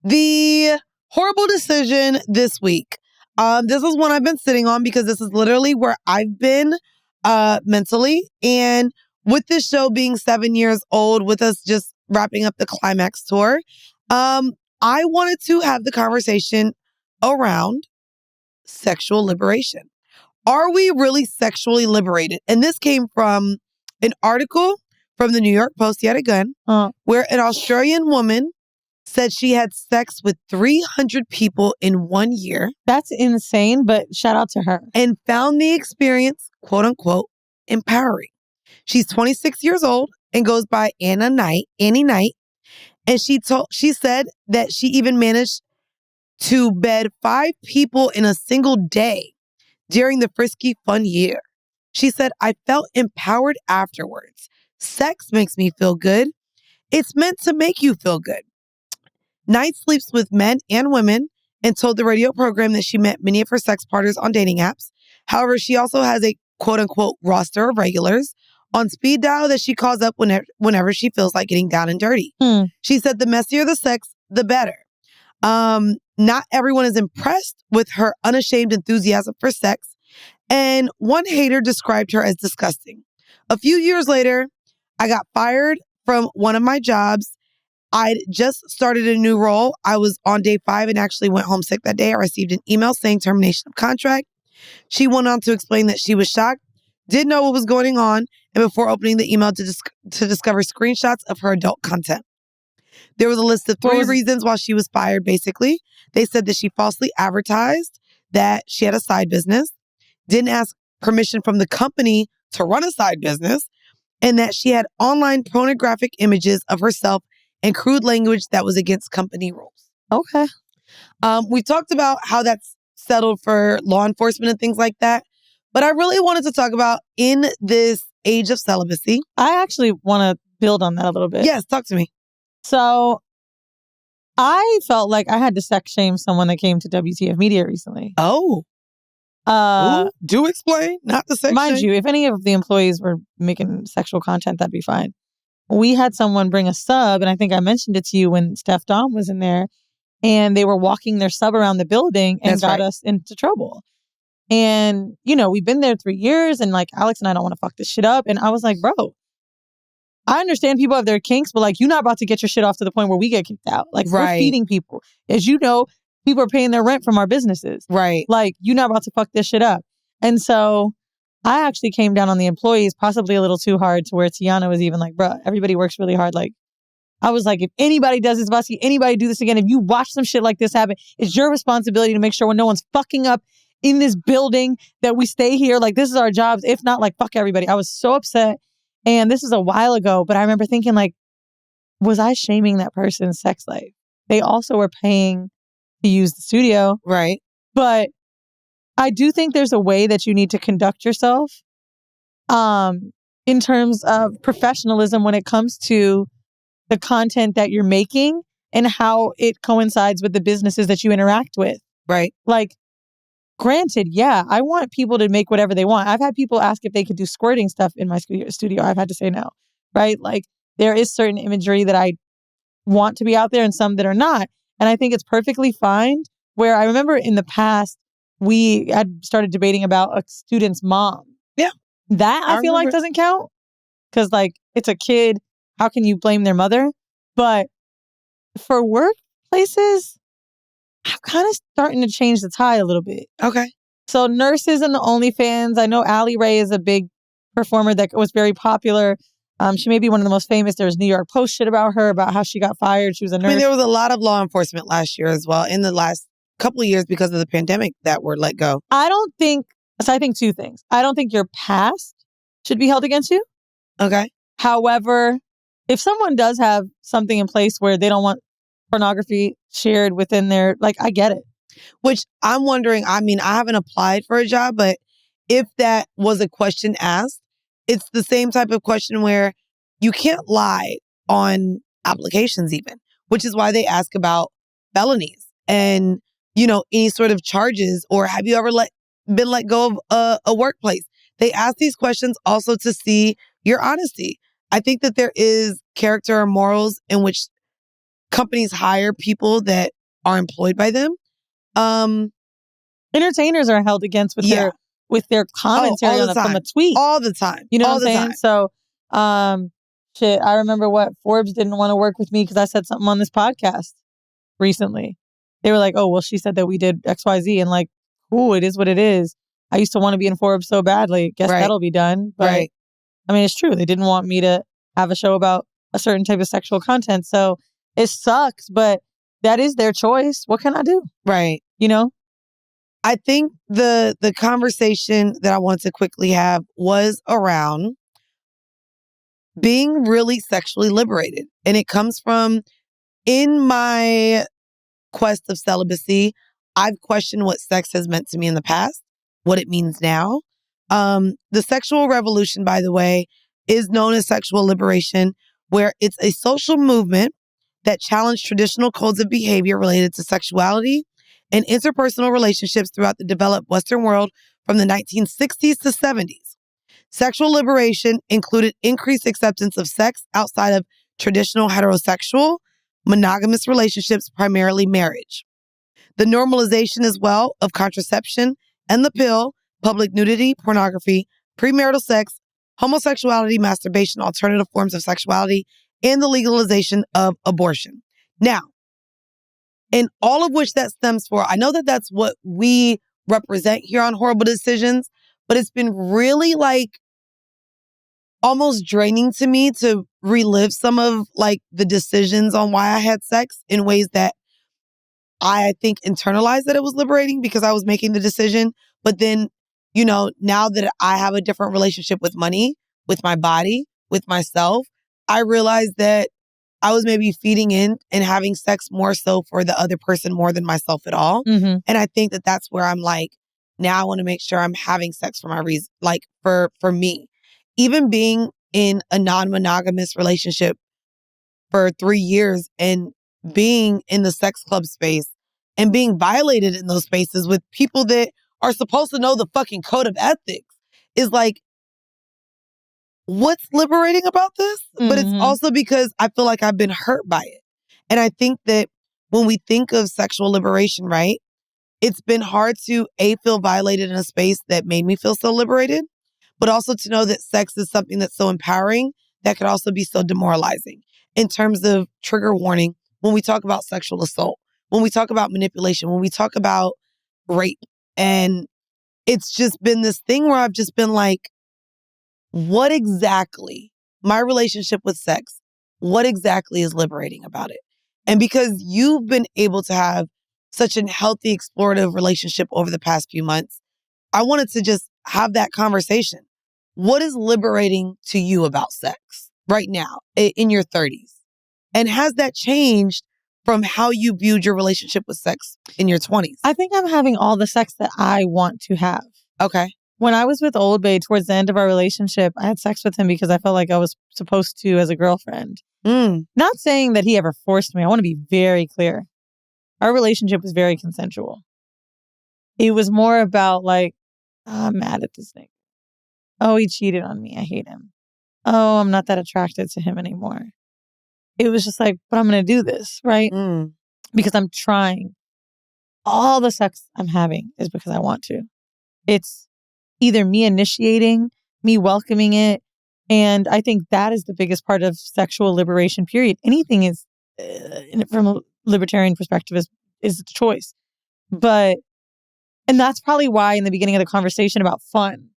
The horrible decision this week. This is one I've been sitting on because this is literally where I've been mentally. And with this show being 7 years old, with us just wrapping up the climax tour, I wanted to have the conversation around sexual liberation. Are we really sexually liberated? And this came from an article from the New York Post yet again, where an Australian woman said she had sex with 300 people in 1 year. That's insane, but shout out to her. And found the experience, quote unquote, empowering. She's 26 years old and goes by Annie Knight. And she said that she even managed to bed 5 people in a single day during the frisky fun year. She said, I felt empowered afterwards. Sex makes me feel good. It's meant to make you feel good. Knight sleeps with men and women and told the radio program that she met many of her sex partners on dating apps. However, she also has a quote-unquote roster of regulars on speed dial that she calls up whenever she feels like getting down and dirty. She said the messier the sex, the better. Not everyone is impressed with her unashamed enthusiasm for sex, and one hater described her as disgusting. A few years later, I got fired from one of my jobs. I'd just started a new role. I was on day 5 and actually went home sick that day. I received an email saying termination of contract. She went on to explain that she was shocked, didn't know what was going on, and before opening the email to discover screenshots of her adult content. There was a list of 3 reasons why she was fired, basically. They said that she falsely advertised that she had a side business, didn't ask permission from the company to run a side business, and that she had online pornographic images of herself and crude language that was against company rules. Okay. We talked about how that's settled for law enforcement and things like that. But I really wanted to talk about in this age of celibacy. I actually want to build on that a little bit. Yes, talk to me. So I felt like I had to sex shame someone that came to WTF Media recently. Oh. Do explain, not the sex Mind shame. you, if any of the employees were making sexual content, that'd be fine. We had someone bring a sub, and I think I mentioned it to you when Steph Dom was in there, and they were walking their sub around the building and got us into trouble. And, you know, we've been there 3 years, and like Alex and I don't want to fuck this shit up. And I was like, bro, I understand people have their kinks, but like, you're not about to get your shit off to the point where we get kicked out. Like, we're feeding people. As you know, people are paying their rent from our businesses. Right. Like, you're not about to fuck this shit up. And so I actually came down on the employees possibly a little too hard to where Tiana was even like, bruh, everybody works really hard. Like, I was like, if anybody does this, if I see anybody do this again, if you watch some shit like this happen, it's your responsibility to make sure when no one's fucking up in this building that we stay here. Like, this is our jobs. If not, like, fuck everybody. I was so upset. And this is a while ago, but I remember thinking like, was I shaming that person's sex life? They also were paying to use the studio. Right. But I do think there's a way that you need to conduct yourself in terms of professionalism when it comes to the content that you're making and how it coincides with the businesses that you interact with. Right. Like, granted, yeah, I want people to make whatever they want. I've had people ask if they could do squirting stuff in my studio. I've had to say no, right? Like, there is certain imagery that I want to be out there and some that are not. And I think it's perfectly fine. Where I remember in the past, we had started debating about a student's mom. Yeah. That I feel like doesn't count because like it's a kid. How can you blame their mother? But for workplaces, I'm kind of starting to change the tide a little bit. Okay. So nurses and the OnlyFans. I know Allie Ray is a big performer that was very popular. She may be one of the most famous. There's New York Post shit about her, about how she got fired. She was a nurse. I mean, there was a lot of law enforcement last year as well, in the last couple of years because of the pandemic that were let go. I think 2 things. I don't think your past should be held against you. Okay. However, if someone does have something in place where they don't want pornography shared within their, like, I get it. Which I'm wondering, I mean, I haven't applied for a job, but if that was a question asked, it's the same type of question where you can't lie on applications even, which is why they ask about felonies and, you know, any sort of charges, or have you ever been let go of a workplace? They ask these questions also to see your honesty. I think that there is character or morals in which companies hire people that are employed by them. Entertainers are held against with their commentary from a tweet. All the time. You know all what I'm saying? time. So, shit, I remember Forbes didn't want to work with me because I said something on this podcast recently. They were like, oh, well, she said that we did XYZ. And like, cool, it is what it is. I used to want to be in Forbes so badly. Guess that'll be done. But I mean, it's true. They didn't want me to have a show about a certain type of sexual content. So it sucks, but that is their choice. What can I do? Right. You know? I think the conversation that I wanted to quickly have was around being really sexually liberated. And it comes from, in my quest of celibacy, I've questioned what sex has meant to me in the past, what it means now. The sexual revolution, by the way, is known as sexual liberation, where it's a social movement that challenged traditional codes of behavior related to sexuality and interpersonal relationships throughout the developed Western world from the 1960s to 70s. Sexual liberation included increased acceptance of sex outside of traditional heterosexual, monogamous relationships, primarily marriage. The normalization as well of contraception and the pill, public nudity, pornography, premarital sex, homosexuality, masturbation, alternative forms of sexuality, and the legalization of abortion. Now, and all of which that stems for, I know that that's what we represent here on Whoreible Decisions, but it's been really like almost draining to me to relive some of like the decisions on why I had sex in ways that I think internalized that it was liberating because I was making the decision. But then, you know, now that I have a different relationship with money, with my body, with myself, I realized that I was maybe feeding in and having sex more so for the other person more than myself at all. Mm-hmm. And I think that that's where I'm like, now I want to make sure I'm having sex for my reason, like for me. Even being in a non-monogamous relationship for 3 years and being in the sex club space and being violated in those spaces with people that are supposed to know the fucking code of ethics is like, what's liberating about this? Mm-hmm. But it's also because I feel like I've been hurt by it. And I think that when we think of sexual liberation, right, it's been hard to feel violated in a space that made me feel so liberated, but also to know that sex is something that's so empowering that could also be so demoralizing. In terms of trigger warning, when we talk about sexual assault, when we talk about manipulation, when we talk about rape, and it's just been this thing where I've just been like, what exactly, my relationship with sex, what exactly is liberating about it? And because you've been able to have such a healthy, explorative relationship over the past few months, I wanted to just have that conversation. What is liberating to you about sex right now in your 30s? And has that changed from how you viewed your relationship with sex in your 20s? I think I'm having all the sex that I want to have. Okay. When I was with Old Bay towards the end of our relationship, I had sex with him because I felt like I was supposed to as a girlfriend. Not saying that he ever forced me. I want to be very clear. Our relationship was very consensual. It was more about like, oh, I'm mad at this nigga. Oh, he cheated on me. I hate him. Oh, I'm not that attracted to him anymore. It was just like, but I'm going to do this, right? Because I'm trying. All the sex I'm having is because I want to. It's either me initiating, me welcoming it. And I think that is the biggest part of sexual liberation, period. Anything is, from a libertarian perspective, is a choice. And that's probably why in the beginning of the conversation about fun,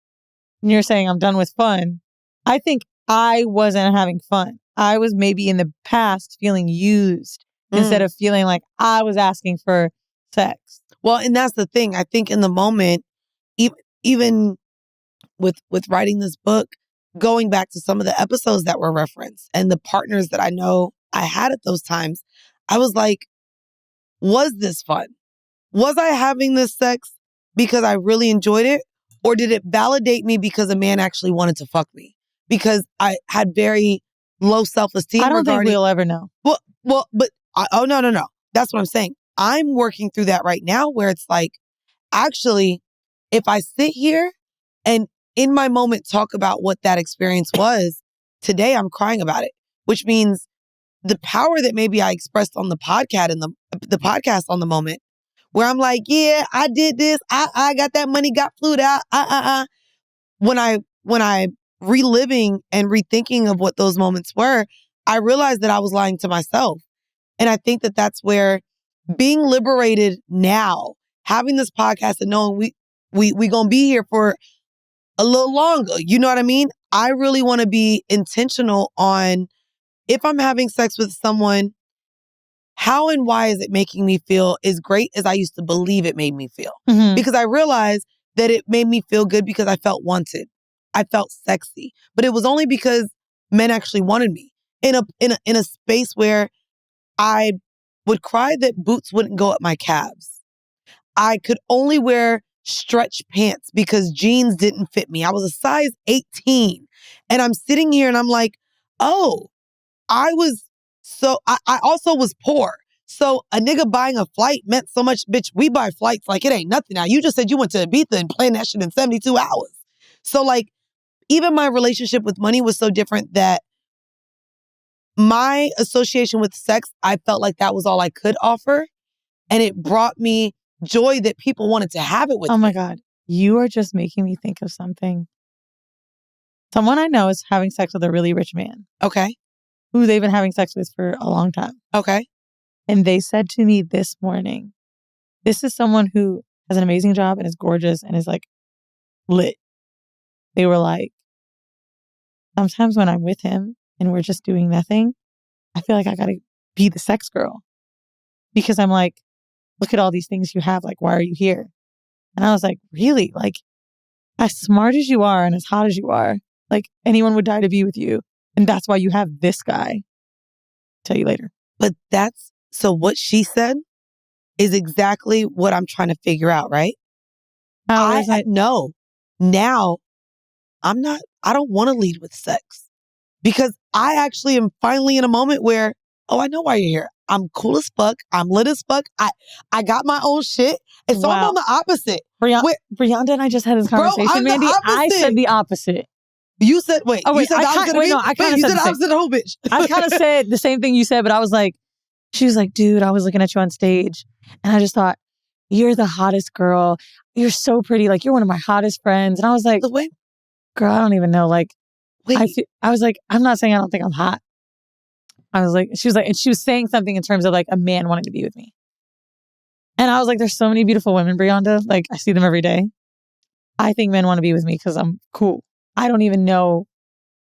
and you're saying I'm done with fun, I think I wasn't having fun. I was maybe in the past feeling used instead of feeling like I was asking for sex. Well, and that's the thing. I think in the moment, even with writing this book, going back to some of the episodes that were referenced and the partners that I know I had at those times, I was like, was this fun? Was I having this sex because I really enjoyed it? Or did it validate me because a man actually wanted to fuck me? Because I had very low self-esteem. I don't think we'll ever know. Well, but no. That's what I'm saying. I'm working through that right now where it's like, actually, if I sit here and in my moment talk about what that experience was, today I'm crying about it, which means the power that maybe I expressed on the podcast and the podcast on the moment, where I'm like, yeah, I did this. I got that money, got flued out. When I reliving and rethinking of what those moments were, I realized that I was lying to myself. And I think that that's where being liberated now, having this podcast and knowing we gonna be here for a little longer. You know what I mean? I really want to be intentional on, if I'm having sex with someone, how and why is it making me feel as great as I used to believe it made me feel? Mhm. Because I realized that it made me feel good because I felt wanted. I felt sexy. But it was only because men actually wanted me in a space where I would cry that boots wouldn't go up my calves. I could only wear stretch pants because jeans didn't fit me. I was a size 18. And I'm sitting here and I'm like, oh, I also was poor. So a nigga buying a flight meant so much. Bitch, we buy flights like it ain't nothing now. You just said you went to Ibiza and planned that shit in 72 hours. So like, even my relationship with money was so different that my association with sex, I felt like that was all I could offer. And it brought me joy that people wanted to have it with me. Oh my God. You are just making me think of something. Someone I know is having sex with a really rich man. Okay. Who they've been having sex with for a long time. Okay. And they said to me this morning, this is someone who has an amazing job and is gorgeous and is like lit. They were like, sometimes when I'm with him and we're just doing nothing, I feel like I gotta be the sex girl. Because I'm like, look at all these things you have. Like, why are you here? And I was like, really? Like, as smart as you are and as hot as you are, like anyone would die to be with you. And that's why you have this guy. Tell you later. But so what she said is exactly what I'm trying to figure out, right? I know now I don't want to lead with sex because I actually am finally in a moment where, oh, I know why you're here. I'm cool as fuck. I'm lit as fuck. I got my own shit. And so I'm on the opposite. Brianda and I just had this conversation, Bro, Mandii. I said the opposite. You said, wait. Oh, wait. You said the opposite of me? No, I kind of you said said the opposite of the whole bitch. I kind of said the same thing you said, but I was like, she was like, dude, I was looking at you on stage and I just thought, you're the hottest girl. You're so pretty. Like, you're one of my hottest friends. And I was like, wait. Girl, I don't even know. Like, wait. I was like, I'm not saying I don't think I'm hot. I was like, she was like, and she was saying something in terms of like a man wanting to be with me. And I was like, there's so many beautiful women, Brianda. Like, I see them every day. I think men want to be with me because I'm cool. I don't even know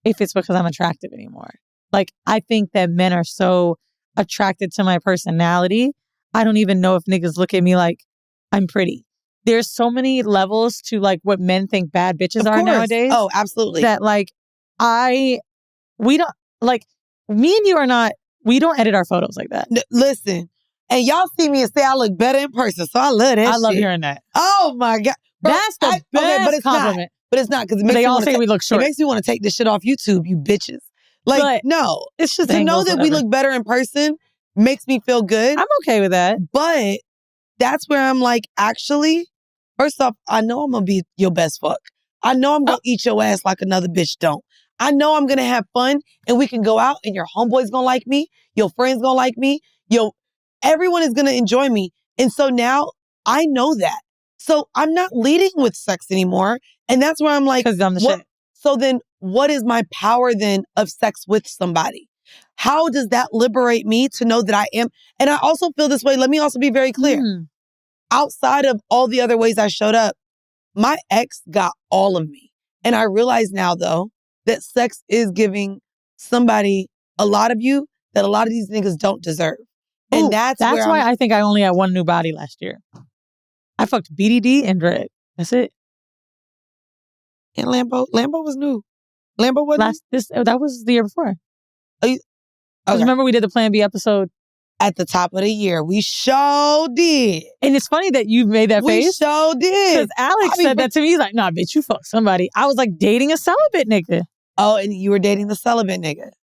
if it's because I'm attractive anymore. Like, I think that men are so attracted to my personality. I don't even know if niggas look at me like I'm pretty. There's so many levels to like what men think bad bitches are nowadays. Oh, absolutely. That like, we don't, like, me and you are not, we don't edit our photos like that. Listen, and y'all see me and say I look better in person, so I love that I love shit. hearing that. Oh my God. Bro, that's the best but it's compliment. Not. But it's not because they all say we look short. It makes me want to take this shit off YouTube, you bitches. Like, but no. It's just to know that we look better in person makes me feel good. I'm okay with that. But that's where I'm like, actually, first off, I know I'm going to be your best fuck. I know I'm going to eat your ass like another bitch don't. I know I'm going to have fun and we can go out and your homeboy's going to like me. Your friend's going to like me. Everyone is going to enjoy me. And so now I know that. So I'm not leading with sex anymore. And that's where I'm like, because I'm the shit. So then what is my power then of sex with somebody? How does that liberate me to know that I am? And I also feel this way. Let me also be very clear. Outside of all the other ways I showed up, my ex got all of me. And I realize now though, that sex is giving somebody a lot of you that a lot of these niggas don't deserve. And that's why I think I only had one new body last year. I fucked BDD and Dread. That's it. And Lambo was new. Lambo wasn't that was the year before. Okay. Remember we did the Plan B episode at the top of the year. We sure did. And it's funny that you made that face. We sure did. Because Alex said that to me. He's like, nah, bitch, you fuck somebody. I was like dating a celibate nigga. Oh, and you were dating the celibate nigga.